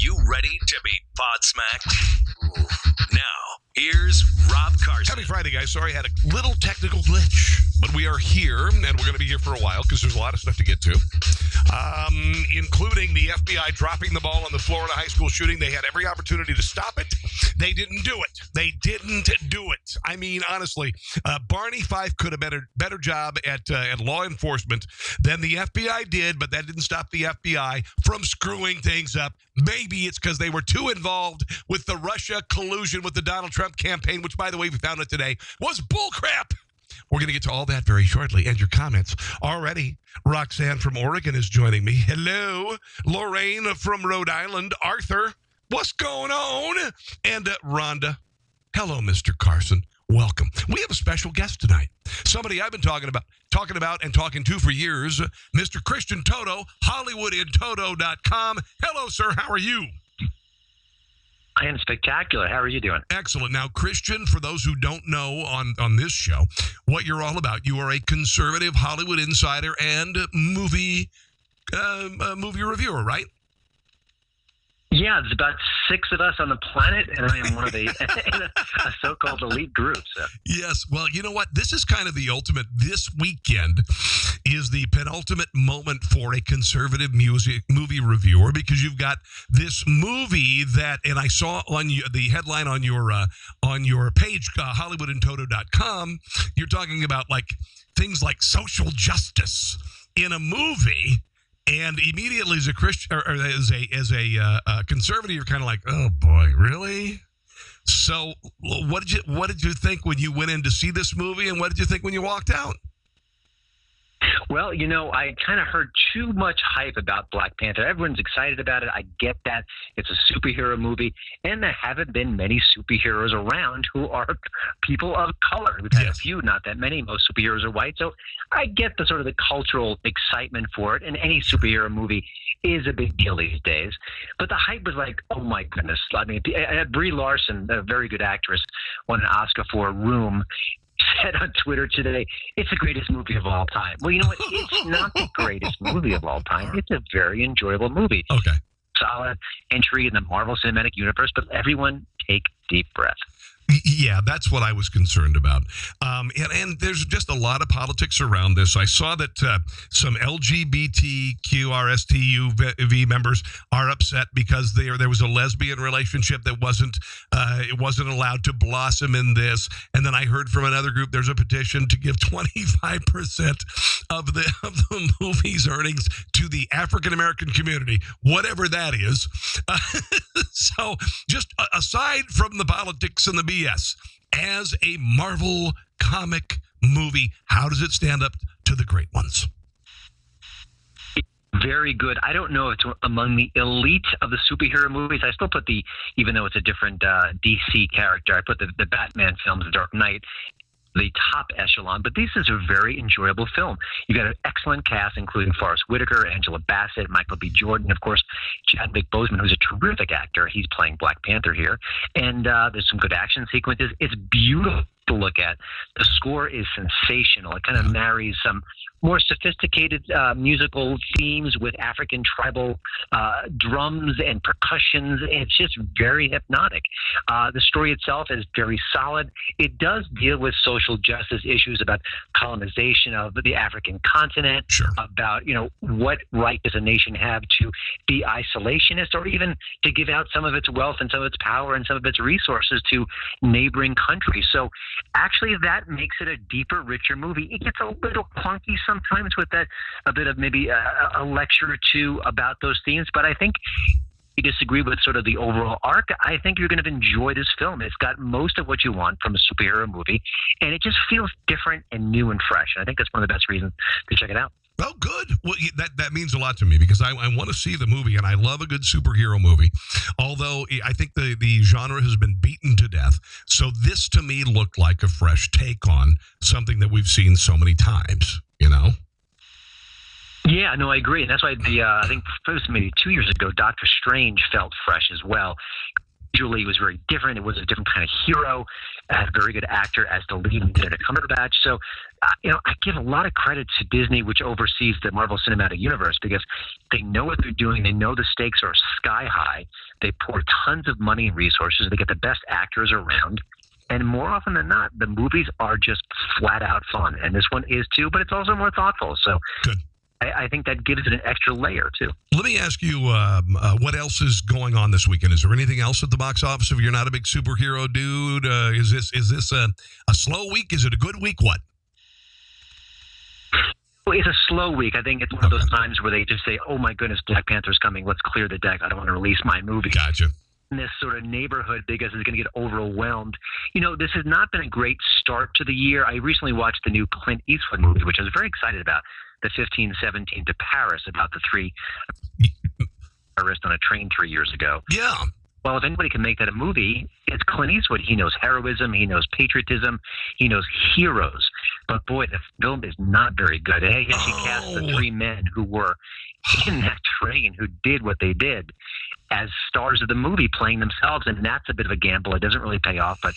you ready to be pod-smacked? Now, here's Rob Carson. Happy Friday, guys. Sorry, I had a little technical glitch, but we are here, and we're going to be here for a while because there's a lot of stuff to get to, including the FBI dropping the ball on the Florida high school shooting. They had every opportunity to stop it. They didn't do it. They didn't do it. I mean, honestly, Barney Fife could have done a better job at law enforcement than the FBI did, but that didn't stop the FBI from screwing things up. Maybe it's because they were too involved with the Russia collusion with the Donald Trump campaign, which, by the way, we found out today was bullcrap. We're going to get to all that very shortly and your comments. Already, Roxanne from Oregon is joining me. Hello. Lorraine from Rhode Island. Arthur, what's going on? And Rhonda. Hello, Mr. Carson. Welcome. We have a special guest tonight. Somebody I've been talking about and talking to for years, Mr. Christian Toto, HollywoodInToto.com. Hello, sir. How are you? I am spectacular. How are you doing? Excellent. Now, Christian, for those who don't know on this show, what you're all about, you are a conservative Hollywood insider and movie reviewer, right? Yeah, there's about 6 of us on the planet, and I am one of a so-called elite group. So. Yes. Well, you know what? This is kind of the ultimate. This weekend is the penultimate moment for a conservative movie reviewer, because you've got this movie that, and I saw on the headline on your page, HollywoodInToto.com. You're talking about like things like social justice in a movie. And immediately, as a Christian or as a conservative, you're kind of like, oh boy, really? So, what did you think when you went in to see this movie, and what did you think when you walked out? Well, you know, I kind of heard too much hype about Black Panther. Everyone's excited about it. I get that. It's a superhero movie, and there haven't been many superheroes around who are people of color. We've had a few, not that many. Most superheroes are white. So I get the sort of the cultural excitement for it, and any superhero movie is a big deal these days. But the hype was like, oh my goodness. I mean, Brie Larson, a very good actress, won an Oscar for Room, said on Twitter today, it's the greatest movie of all time. Well, you know what? It's not the greatest movie of all time. It's a very enjoyable movie. Okay. Solid entry in the Marvel Cinematic Universe, but everyone take deep breath. Yeah, that's what I was concerned about. And there's just a lot of politics around this. I saw that some LGBTQRSTUV members are upset because there was a lesbian relationship that wasn't allowed to blossom in this. And then I heard from another group there's a petition to give 25% of the movie's earnings to the African American community, whatever that is. So just aside from the politics and the BS, as a Marvel comic movie, how does it stand up to the great ones? Very good. I don't know if it's among the elite of the superhero movies. I still put even though it's a different DC character, I put the Batman films, The Dark Knight, the top echelon, but this is a very enjoyable film. You've got an excellent cast, including Forrest Whitaker, Angela Bassett, Michael B. Jordan, of course, Chadwick Boseman, who's a terrific actor. He's playing Black Panther here. And there's some good action sequences. It's beautiful to look at. The score is sensational. It kind of marries some more sophisticated musical themes with African tribal drums and percussions. It's just very hypnotic. The story itself is very solid. It does deal with social justice issues about colonization of the African continent, about, you know, what right does a nation have to be isolationist or even to give out some of its wealth and some of its power and some of its resources to neighboring countries. So actually that makes it a deeper, richer movie. It gets a little clunky sometimes with a bit of maybe a lecture or two about those themes, but I think you disagree with sort of the overall arc. I think you're going to enjoy this film. It's got most of what you want from a superhero movie, and it just feels different and new and fresh. And I think that's one of the best reasons to check it out. Oh, good. Well, that means a lot to me because I want to see the movie, and I love a good superhero movie, although I think the genre has been beaten to death. So this, to me, looked like a fresh take on something that we've seen so many times, you know? Yeah, no, I agree. And that's why I think it was maybe 2 years ago, Doctor Strange felt fresh as well. Visually, it was very different. It was a different kind of hero. It had a very good actor as the lead and did a Cumberbatch. So, I give a lot of credit to Disney, which oversees the Marvel Cinematic Universe, because they know what they're doing. They know the stakes are sky high. They pour tons of money and resources. They get the best actors around. And more often than not, the movies are just flat out fun. And this one is too, but it's also more thoughtful. So good. I think that gives it an extra layer too. Let me ask you, what else is going on this weekend? Is there anything else at the box office? If you're not a big superhero dude, is this a slow week? Is it a good week? What? Well, it's a slow week. I think it's one of those times where they just say, "Oh my goodness, Black Panther's coming. Let's clear the deck. I don't want to release my movie." Gotcha. In this sort of neighborhood, because it's going to get overwhelmed. This has not been a great start to the year. I recently watched the new Clint Eastwood movie, which I was very excited about. The 1517 to Paris, about the three terrorists on a train 3 years ago. Yeah. Well, if anybody can make that a movie, it's Clint Eastwood. He knows heroism. He knows patriotism. He knows heroes. But boy, the film is not very good. He actually cast the three men who were in that train who did what they did as stars of the movie, playing themselves. And that's a bit of a gamble. It doesn't really pay off, but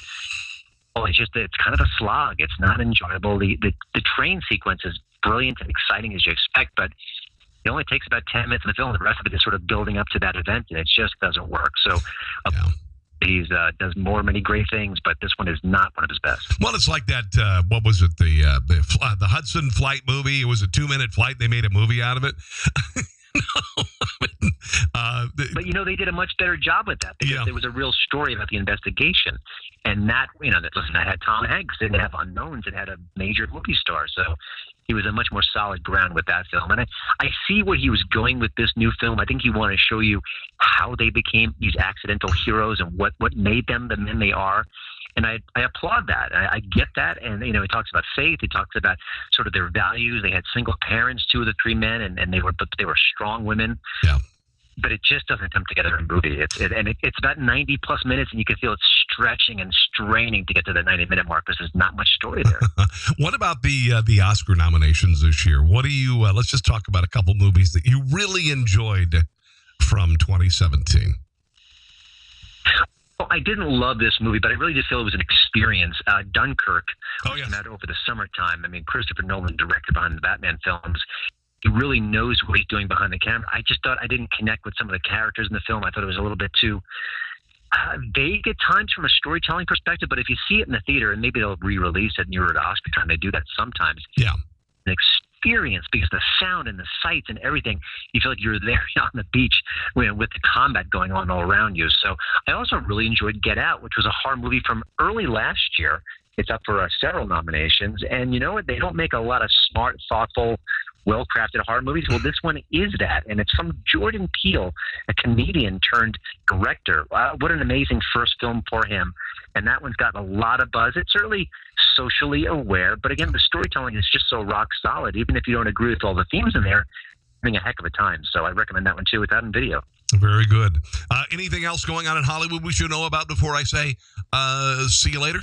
it's kind of a slog. It's not enjoyable. The train sequence is brilliant and exciting as you expect, but it only takes about 10 minutes in the film. The rest of it is sort of building up to that event, and it just doesn't work. So he does many great things, but this one is not one of his best. Well, it's like that, what was it, the Hudson Flight movie? It was a 2-minute flight. They made a movie out of it. But they did a much better job with that, because there was a real story about the investigation, and that had Tom Hanks. It didn't have unknowns. It had a major movie star, so he was a much more solid ground with that film. And I see what he was going with this new film. I think he wanted to show you how they became these accidental heroes and what made them the men they are. And I applaud that. I get that. And, he talks about faith. He talks about sort of their values. They had single parents, 2 of the 3 men, and they were strong women. Yeah. But it just doesn't come together in a movie. It's about 90 plus minutes, and you can feel it stretching and straining to get to the 90-minute mark, because there's not much story there. What about the Oscar nominations this year? What do you? Let's just talk about a couple movies that you really enjoyed from 2017. Well, I didn't love this movie, but I really did feel it was an experience. Dunkirk came out over the summertime. I mean, Christopher Nolan, director behind the Batman films. He really knows what he's doing behind the camera. I just thought I didn't connect with some of the characters in the film. I thought it was a little bit too vague at times from a storytelling perspective. But if you see it in the theater, and maybe they'll re-release it nearer to Oscar time, they do that sometimes. Yeah, an experience, because the sound and the sights and everything, you feel like you're there on the beach with the combat going on all around you. So I also really enjoyed Get Out, which was a horror movie from early last year. It's up for several nominations. And you know what? They don't make a lot of smart, thoughtful, well-crafted horror movies. Well, this one is that, and it's from Jordan Peele, a comedian turned director. What an amazing first film for him. And that one's gotten a lot of buzz. It's certainly socially aware, but again, the storytelling is just so rock solid. Even if you don't agree with all the themes in there, having a heck of a time. So I recommend that one too. It's out in video. Very good. Anything else going on in Hollywood we should know about before I say see you later?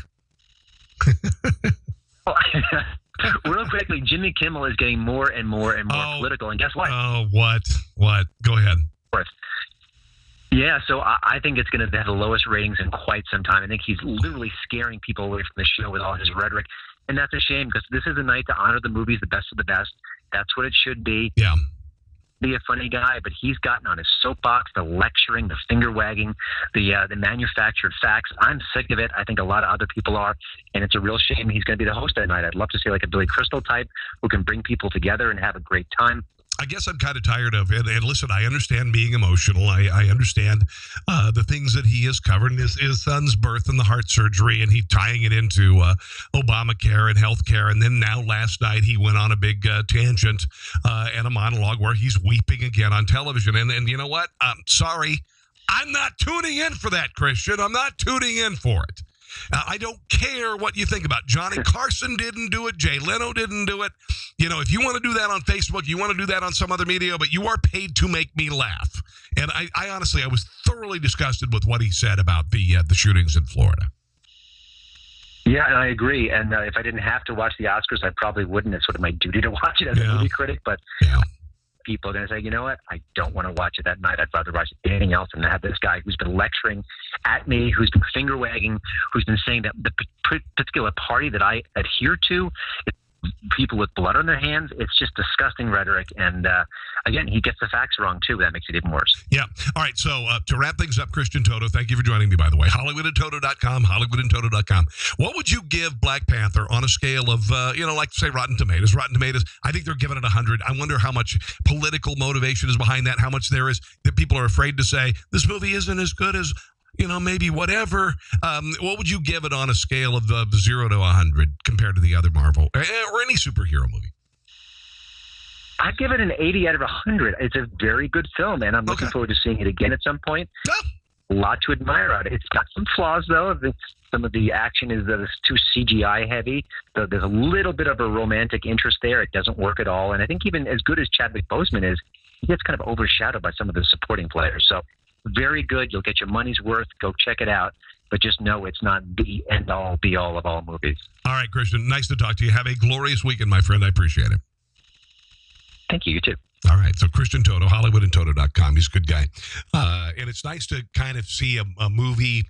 Real quickly, Jimmy Kimmel is getting more and more political, and guess what? Oh, what? Go ahead. Yeah, so I think it's going to have the lowest ratings in quite some time. I think he's literally scaring people away from the show with all his rhetoric, and that's a shame, because this is a night to honor the movies, the best of the best. That's what it should be. Yeah. Be a funny guy, but he's gotten on his soapbox, the lecturing, the finger wagging, the manufactured facts. I'm sick of it. I think a lot of other people are, and it's a real shame he's going to be the host that night. I'd love to see like a Billy Crystal type who can bring people together and have a great time. I guess I'm kind of tired of it. And listen, I understand being emotional. I understand the things that he has covered, his son's birth and the heart surgery, and he tying it into Obamacare and healthcare. And then now last night he went on a big tangent and a monologue where he's weeping again on television. And you know what? Sorry, I'm not tuning in for that, Christian. I'm not tuning in for it. I don't care what you think about Johnny Carson didn't do it. Jay Leno didn't do it. You know, if you want to do that on Facebook, you want to do that on some other media, but you are paid to make me laugh. And I honestly, I was thoroughly disgusted with what he said about the shootings in Florida. Yeah, and I agree. And if I didn't have to watch the Oscars, I probably wouldn't. It's sort of my duty to watch it as a movie critic. But people are going to say, you know what, I don't want to watch it that night. I'd rather watch anything else and have this guy who's been lecturing at me, who's been finger wagging, who's been saying that the particular party that I adhere to, people with blood on their hands. It's just disgusting rhetoric. And again, he gets the facts wrong, too. That makes it even worse. Yeah. All right. So to wrap things up, Christian Toto, thank you for joining me, by the way. HollywoodandToto.com, HollywoodandToto.com. What would you give Black Panther on a scale of, like say Rotten Tomatoes? Rotten Tomatoes, I think they're giving it 100. I wonder how much political motivation is behind that, how much there is that people are afraid to say, this movie isn't as good as, maybe whatever. What would you give it on a scale of 0 to 100 compared to the other Marvel or any superhero movie? I'd give it an 80 out of 100. It's a very good film, and I'm looking forward to seeing it again at some point. A lot to admire out of it. It's got some flaws, though. Some of the action is that it's too CGI heavy. So there's a little bit of a romantic interest there. It doesn't work at all. And I think even as good as Chadwick Boseman is, he gets kind of overshadowed by some of the supporting players. So very good. You'll get your money's worth. Go check it out. But just know it's not the end-all, be-all of all movies. All right, Christian. Nice to talk to you. Have a glorious weekend, my friend. I appreciate it. Thank you. You too. All right. So Christian Toto, HollywoodandToto.com. He's a good guy. And it's nice to kind of see a movie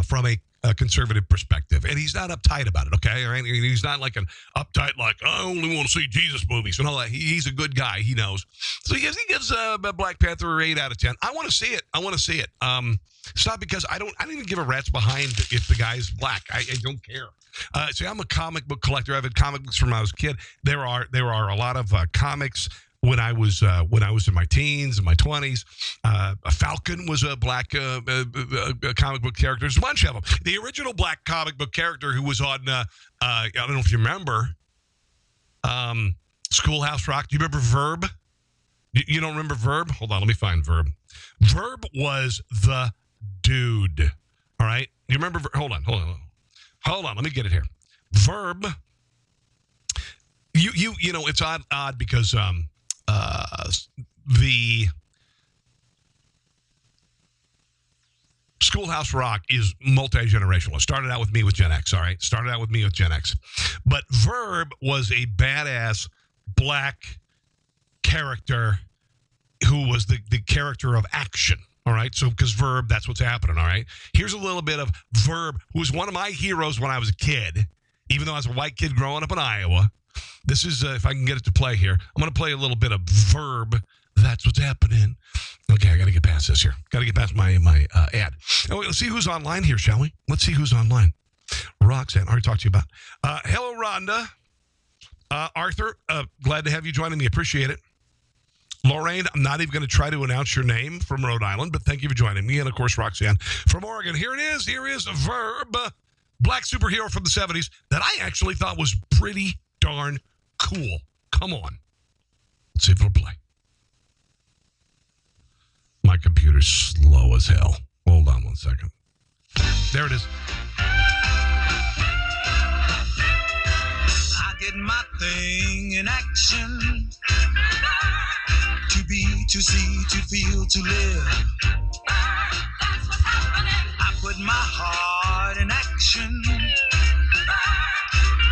from a conservative perspective. And he's not uptight about it, okay? All right? He's not like an uptight, like, I only want to see Jesus movies and all that. He's a good guy. He knows. So he gives Black Panther 8 out of 10. I want to see it. It's not because I don't even give a rat's behind if the guy's black. I don't care. See, I'm a comic book collector. I've had comic books from when I was a kid. There are a lot of comics when I was in my teens and my 20s. Falcon was a black comic book character. There's a bunch of them. The original black comic book character who was on I don't know if you remember Schoolhouse Rock. Do you remember Verb? You don't remember Verb? Hold on, let me find Verb. Verb was the dude. All right, you remember? Hold on. Let me get it here. Verb. You know it's odd because the Schoolhouse Rock is multi-generational. It started out with me with Gen X, all right? But Verb was a badass black character who was the character of action, all right? So, because Verb, that's what's happening, all right? Here's a little bit of Verb, who was one of my heroes when I was a kid, even though I was a white kid growing up in Iowa. This is, if I can get it to play here, I'm going to play a little bit of Verb. That's what's happening. Okay, I got to get past this here. Got to get past my ad. Oh, let's see who's online here, shall we? Let's see who's online. Roxanne, I already talked to you about. Hello, Rhonda. Arthur, glad to have you joining me. Appreciate it. Lorraine, I'm not even going to try to announce your name from Rhode Island, but thank you for joining me. And, of course, Roxanne from Oregon. Here it is. Here is Verb, black superhero from the 70s that I actually thought was pretty darn cool. Come on. Let's see if it'll play. My computer's slow as hell. Hold on one second. There it is. I did my thing in action. To be, to see, to feel, to live. That's what's happening. I put my heart in action.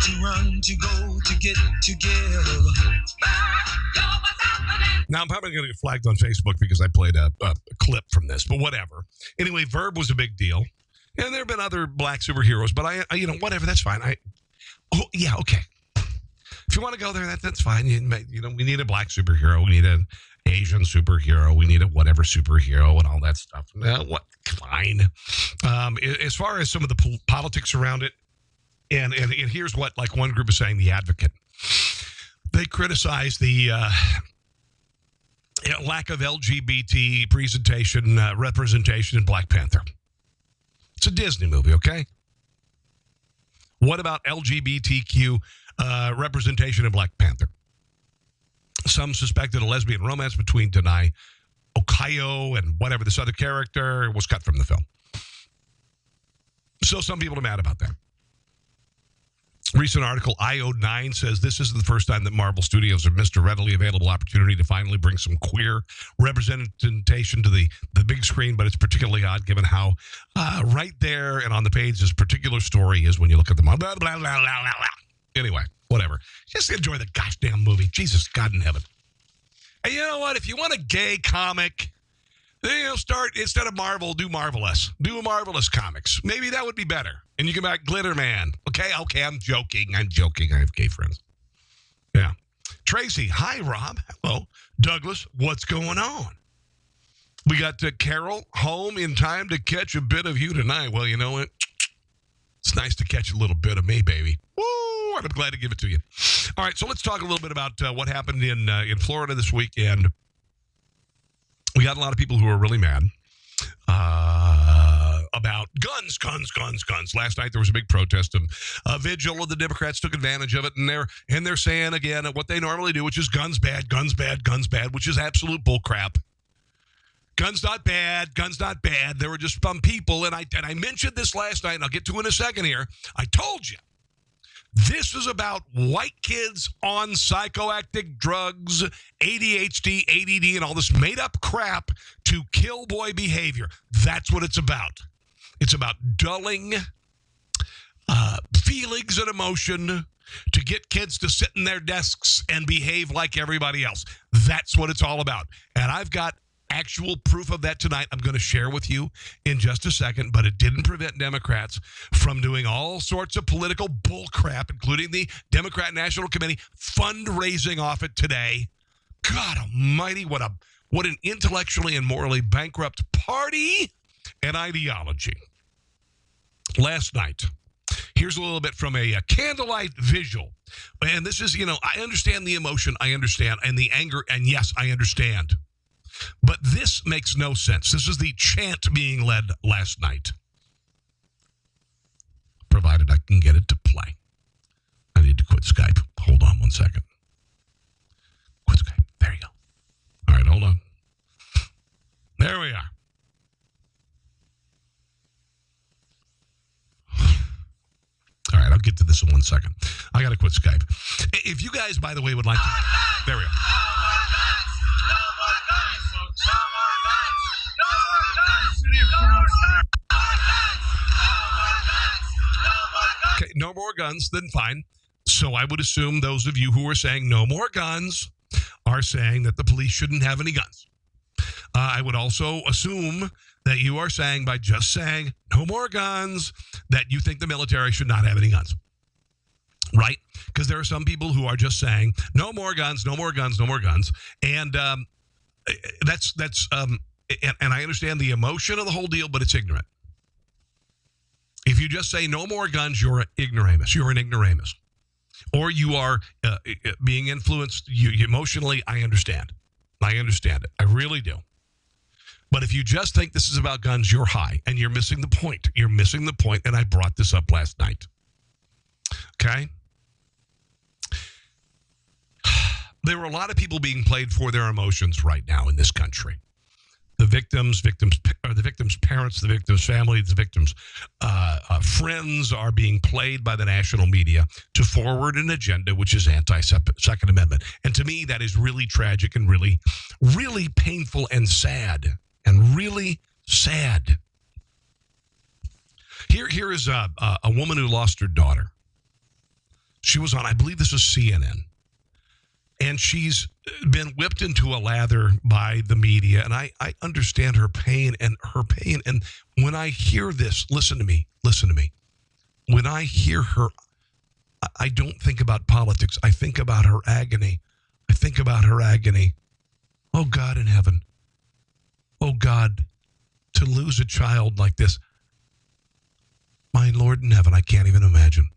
To run, to go, to get, to give. Now, I'm probably going to get flagged on Facebook because I played a clip from this, but whatever. Anyway, Verb was a big deal. And there have been other black superheroes, but I whatever, that's fine. Yeah, okay. If you want to go there, that's fine. We need a black superhero. We need an Asian superhero. We need a whatever superhero and all that stuff. Fine. As far as some of the politics around it, and here's what, like one group is saying, The Advocate. They criticize the lack of LGBT representation in Black Panther. It's a Disney movie, okay? What about LGBTQ representation in Black Panther? Some suspected a lesbian romance between Denai Okayo and whatever this other character was cut from the film. So some people are mad about that. Recent article, IO9, says this isn't the first time that Marvel Studios have missed a readily available opportunity to finally bring some queer representation to the big screen, but it's particularly odd given how right there and on the page this particular story is when you look at them. Blah, blah, blah, blah, blah, blah. Anyway, whatever. Just enjoy the gosh damn movie. Jesus, God in heaven. And you know what? If you want a gay comic, start, instead of Marvel, do Marvelous. Do Marvelous comics. Maybe that would be better. And you can make Glitter Man. Okay, I'm joking. I have gay friends. Yeah. Tracy, hi, Rob. Hello. Douglas, what's going on? We got Carol home in time to catch a bit of you tonight. Well, you know what? It's nice to catch a little bit of me, baby. Woo! I'm glad to give it to you. All right, so let's talk a little bit about what happened in Florida this weekend. We got a lot of people who are really mad about guns. Last night there was a big protest, and a vigil of the Democrats took advantage of it, and they're saying again what they normally do, which is guns bad, which is absolute bullcrap. Guns not bad. There were just some people, and I mentioned this last night, and I'll get to it in a second here. I told you, this is about white kids on psychoactive drugs, ADHD, ADD, and all this made-up crap to kill boy behavior. That's what it's about. It's about dulling feelings and emotion to get kids to sit in their desks and behave like everybody else. That's what it's all about. And I've got actual proof of that tonight I'm going to share with you in just a second, but it didn't prevent Democrats from doing all sorts of political bullcrap, including the Democrat National Committee fundraising off it today. God almighty, what an intellectually and morally bankrupt party and ideology. Last night, here's a little bit from a candlelight vigil. And this is, I understand the emotion, I understand, and the anger, and yes, I understand. But this makes no sense. This is the chant being led last night. Provided I can get it to play. I need to quit Skype. Hold on one second. Quit Skype. There you go. All right, hold on. There we are. All right, I'll get to this in 1 second. I got to quit Skype. If you guys, by the way, would like to... There we go. Okay, no more guns, then fine. So I would assume those of you who are saying no more guns are saying that the police shouldn't have any guns. I would also assume that you are saying, by just saying no more guns, that you think the military should not have any guns. Right? Because there are some people who are just saying no more guns, no more guns, no more guns. And that's and I understand the emotion of the whole deal, but it's ignorant. If you just say no more guns, you're an ignoramus. You're an ignoramus. Or you are being influenced emotionally. I understand. I understand it. I really do. But if you just think this is about guns, you're high, and you're missing the point. You're missing the point, and I brought this up last night. Okay? There are a lot of people being played for their emotions right now in this country. The victims' parents, the victims' families, the victims' friends are being played by the national media to forward an agenda which is anti-Second Amendment. And to me, that is really tragic and really, really painful and sad. And really sad. Here is a woman who lost her daughter. She was on, I believe this was CNN. And she's been whipped into a lather by the media. And I understand her pain. And when I hear this, listen to me. When I hear her, I don't think about politics. I think about her agony. Oh, God in heaven. Oh, God, to lose a child like this. My Lord in heaven, I can't even imagine.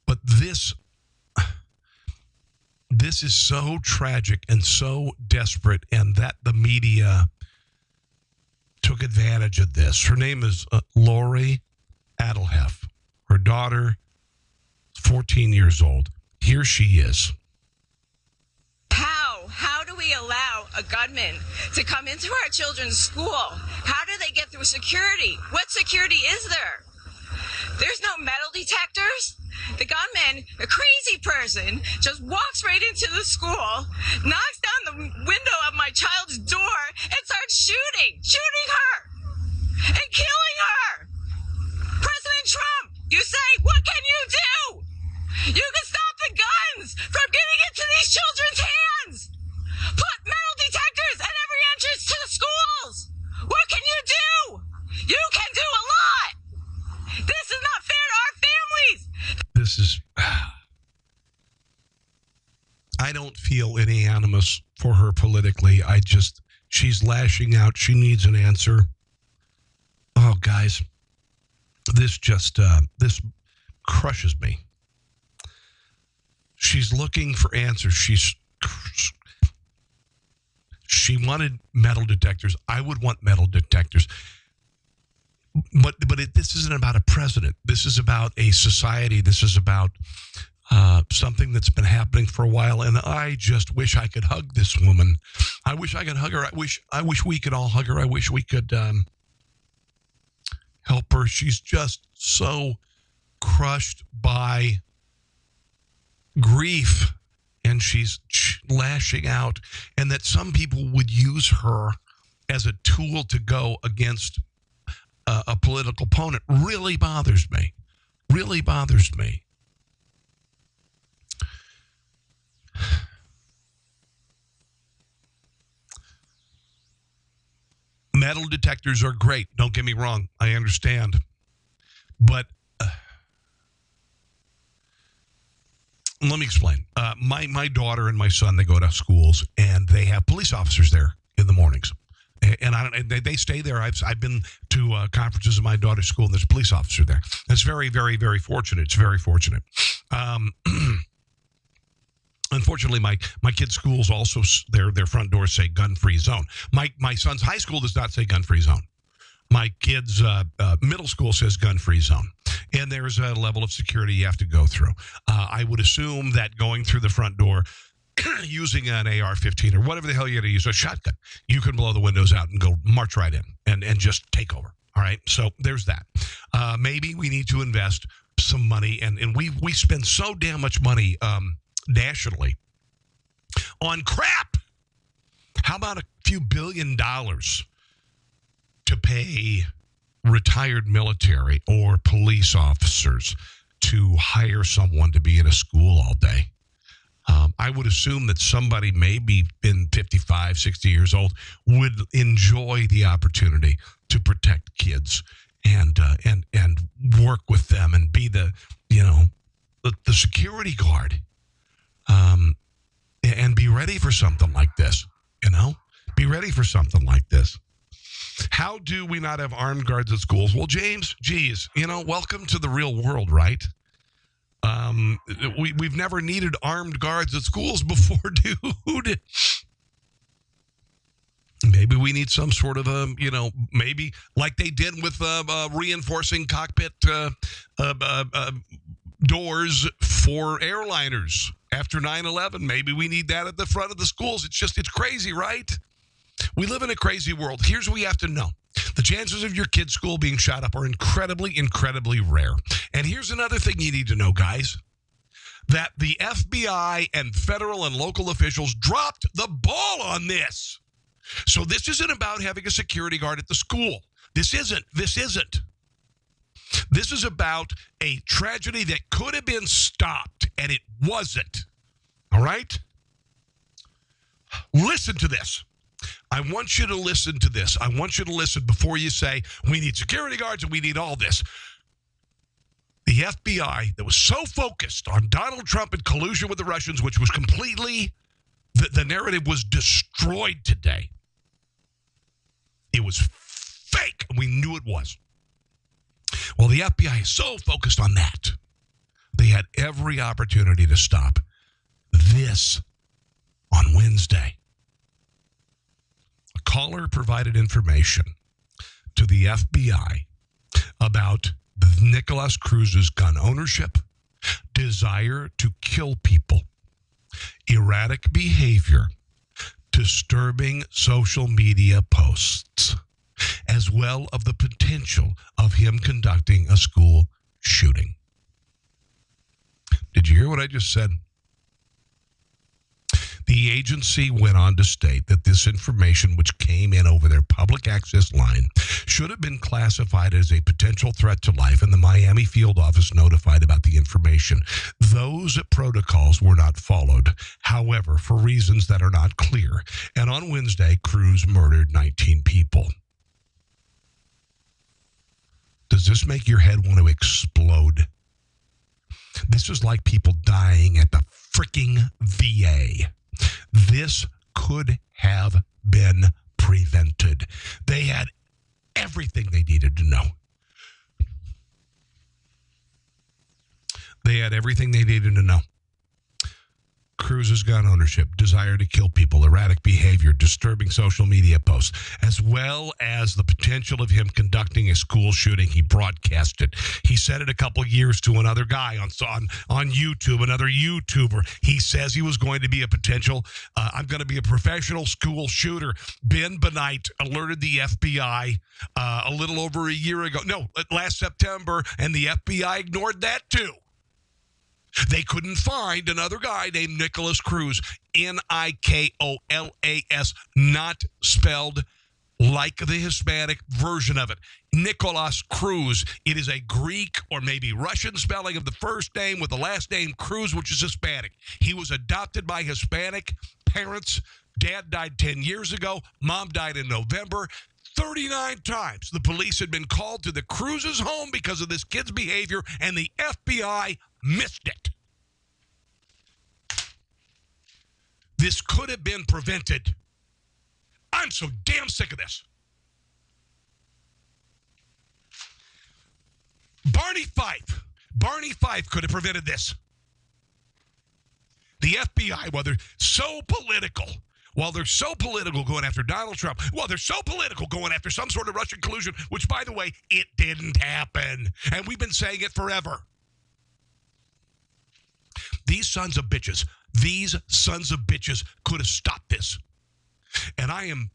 But this is so tragic and so desperate, and that the media took advantage of this. Her name is Lori Adelhef. Her daughter, 14 years old. Here she is. How do we allow a gunman to come into our children's school? How do they get through security? What security is there? There's no metal detectors. The gunman, a crazy person, just walks right into the school, knocks down the window of my child's door, and starts shooting her, and killing her. President Trump, you say, what can you do? You can stop the guns from getting into these children's hands. Put I don't feel any animus for her politically. She's lashing out. She needs an answer. Oh, guys, this crushes me. She's looking for answers. She wanted metal detectors. I would want metal detectors. But this isn't about a president. This is about a society. This is about something that's been happening for a while, and I just wish I could hug this woman. I wish I could hug her. I wish we could all hug her. I wish we could help her. She's just so crushed by grief, and she's lashing out, and that some people would use her as a tool to go against a political opponent really bothers me. Really bothers me. Metal detectors are great. Don't get me wrong. I understand. But let me explain. My daughter and my son, they go to schools, and they have police officers there in the mornings. And they stay there. I've been to conferences in my daughter's school, and there's a police officer there. That's very, very, very fortunate. It's very fortunate. Unfortunately, my kids' schools also, their front doors say gun-free zone. My son's high school does not say gun-free zone. My kid's middle school says gun-free zone. And there's a level of security you have to go through. I would assume that going through the front door, using an AR-15 or whatever the hell you're going to use, a shotgun, you can blow the windows out and go march right in and just take over. All right? So there's that. Maybe we need to invest some money, and we spend so damn much money nationally on crap. How about a few $1 billion to pay retired military or police officers to hire someone to be in a school all day? I would assume that somebody maybe in 55, 60 years old would enjoy the opportunity to protect kids and work with them and be the security guard. And be ready for something like this, Be ready for something like this. How do we not have armed guards at schools? Well, James, geez, welcome to the real world, right? We've never needed armed guards at schools before, dude. Maybe we need some sort of maybe like they did with reinforcing cockpit doors for airliners after 9/11. Maybe we need that at the front of the schools. It's crazy, right? We live in a crazy world. Here's what you have to know. The chances of your kid's school being shot up are incredibly, incredibly rare. And here's another thing you need to know, guys, that the FBI and federal and local officials dropped the ball on this. So this isn't about having a security guard at the school. This isn't. This is about a tragedy that could have been stopped, and it wasn't. All right? Listen to this. I want you to listen to this. I want you to listen before you say, we need security guards and we need all this. The FBI that was so focused on Donald Trump and collusion with the Russians, which was completely, the narrative was destroyed today. It was fake, and we knew it was. Well, the FBI is so focused on that, they had every opportunity to stop this on Wednesday. A caller provided information to the FBI about Nicholas Cruz's gun ownership, desire to kill people, erratic behavior, disturbing social media posts, as well as the potential of him conducting a school shooting. Did you hear what I just said? The agency went on to state that this information, which came in over their public access line, should have been classified as a potential threat to life, and the Miami field office notified about the information. Those protocols were not followed, however, for reasons that are not clear. And on Wednesday, Cruz murdered 19 people. Does this make your head want to explode? This is like people dying at the freaking VA. This could have been prevented. They had everything they needed to know. They had everything they needed to know. Cruz's gun ownership, desire to kill people, erratic behavior, disturbing social media posts, as well as the potential of him conducting a school shooting. He broadcast it. He said it a couple years to another guy on YouTube, another YouTuber. He says he was going to be a potential, I'm going to be a professional school shooter. Ben Benight alerted the FBI a little over a year ago. No, last September, and the FBI ignored that too. They couldn't find another guy named Nicholas Cruz, Nikolas, not spelled like the Hispanic version of it. Nicholas Cruz. It is a Greek or maybe Russian spelling of the first name with the last name Cruz, which is Hispanic. He was adopted by Hispanic parents. Dad died 10 years ago. Mom died in November. 39 times the police had been called to the Cruz's home because of this kid's behavior, and the FBI missed it. This could have been prevented. I'm so damn sick of this. Barney Fife could have prevented this. The FBI, while they're so political going after Donald Trump, while they're so political going after some sort of Russian collusion, which, by the way, it didn't happen. And we've been saying it forever. These sons of bitches could have stopped this. And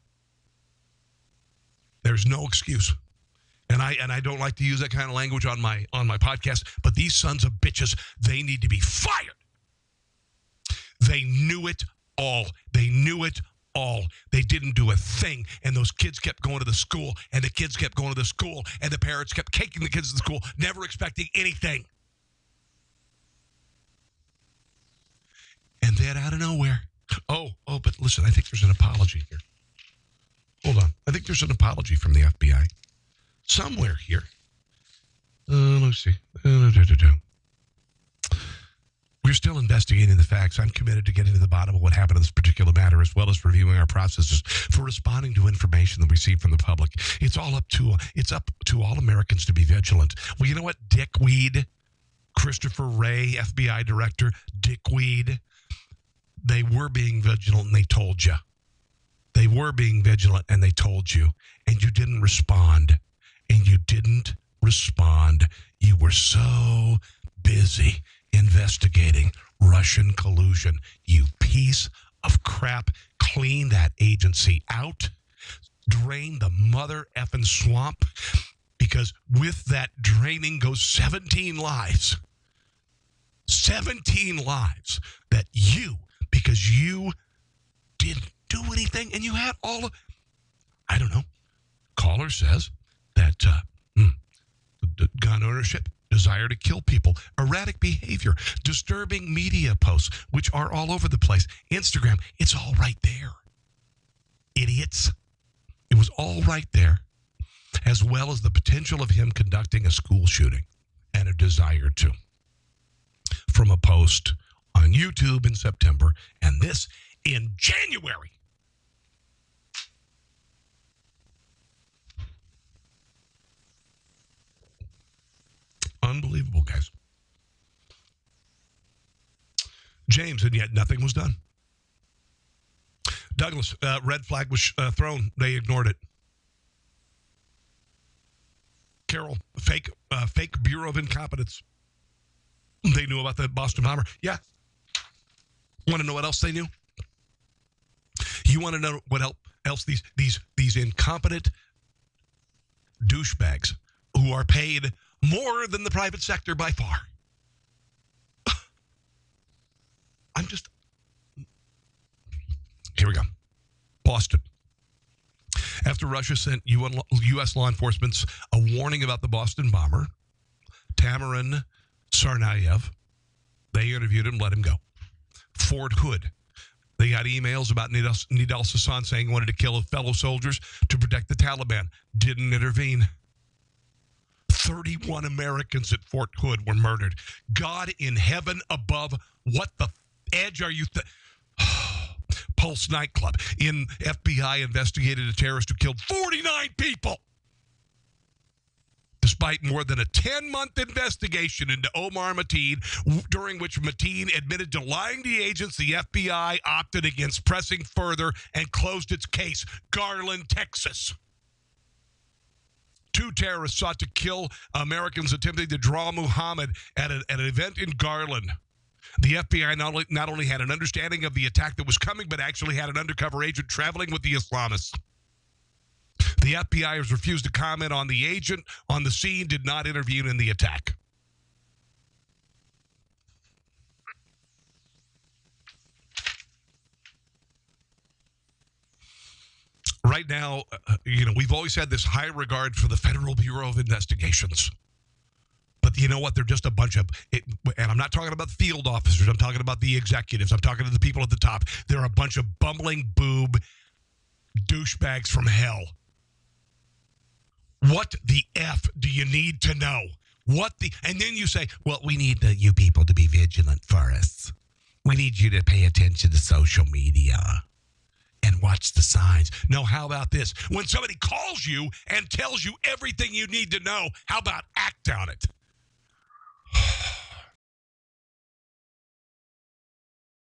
there's no excuse. And I don't like to use that kind of language on my podcast, but these sons of bitches, they need to be fired. They knew it all. They didn't do a thing. And those kids kept going to the school, and the kids kept going to the school, and the parents kept taking the kids to the school, never expecting anything. And then out of nowhere, but listen, I think there's an apology here. Hold on. I think there's an apology from the FBI. Somewhere here. Let's see. We're still investigating the facts. I'm committed to getting to the bottom of what happened in this particular matter, as well as reviewing our processes for responding to information that we receive from the public. It's up to all Americans to be vigilant. Well, you know what? Dickweed, Christopher Wray, FBI director, Dickweed, they were being vigilant, and they told you. They were being vigilant, and they told you, and you didn't respond. You were so busy investigating Russian collusion. You piece of crap. Clean that agency out. Drain the mother effing swamp, because with that draining goes 17 lives. 17 lives that because you didn't do anything, and you had all of, I don't know. Caller says that the gun ownership, desire to kill people, erratic behavior, disturbing media posts, which are all over the place. Instagram, it's all right there. Idiots. It was all right there, as well as the potential of him conducting a school shooting and a desire to. From a post on YouTube in September, and this in January. Unbelievable, guys. James, and yet nothing was done. Douglas, red flag was thrown. They ignored it. Carol, fake Bureau of Incompetence. They knew about the Boston bomber. Yeah. Want to know what else they knew? You want to know what else these incompetent douchebags who are paid more than the private sector by far. Here we go. Boston. After Russia sent U.S. law enforcement a warning about the Boston bomber, Tamerlan Tsarnaev, they interviewed him, let him go. Fort Hood. They got emails about Nidal Sassoon saying he wanted to kill fellow soldiers to protect the Taliban. Didn't intervene. 31 Americans at Fort Hood were murdered. God in heaven above, what the edge are you? Pulse nightclub. FBI investigated a terrorist who killed 49 people. Despite more than a 10-month investigation into Omar Mateen, during which Mateen admitted to lying to the agents, the FBI opted against pressing further and closed its case. Garland, Texas. 2 terrorists sought to kill Americans attempting to draw Muhammad at an event in Garland. The FBI not only had an understanding of the attack that was coming, but actually had an undercover agent traveling with the Islamists. The FBI has refused to comment on the agent on the scene, did not intervene in the attack. Right now, we've always had this high regard for the Federal Bureau of Investigations. But you know what? They're just a bunch of, and I'm not talking about field officers. I'm talking about the executives. I'm talking to the people at the top. They're a bunch of bumbling boob douchebags from hell. What the F do you need to know? And then you say, well, we need you people to be vigilant for us. We need you to pay attention to social media and watch the signs. No, how about this? When somebody calls you and tells you everything you need to know, how about act on it?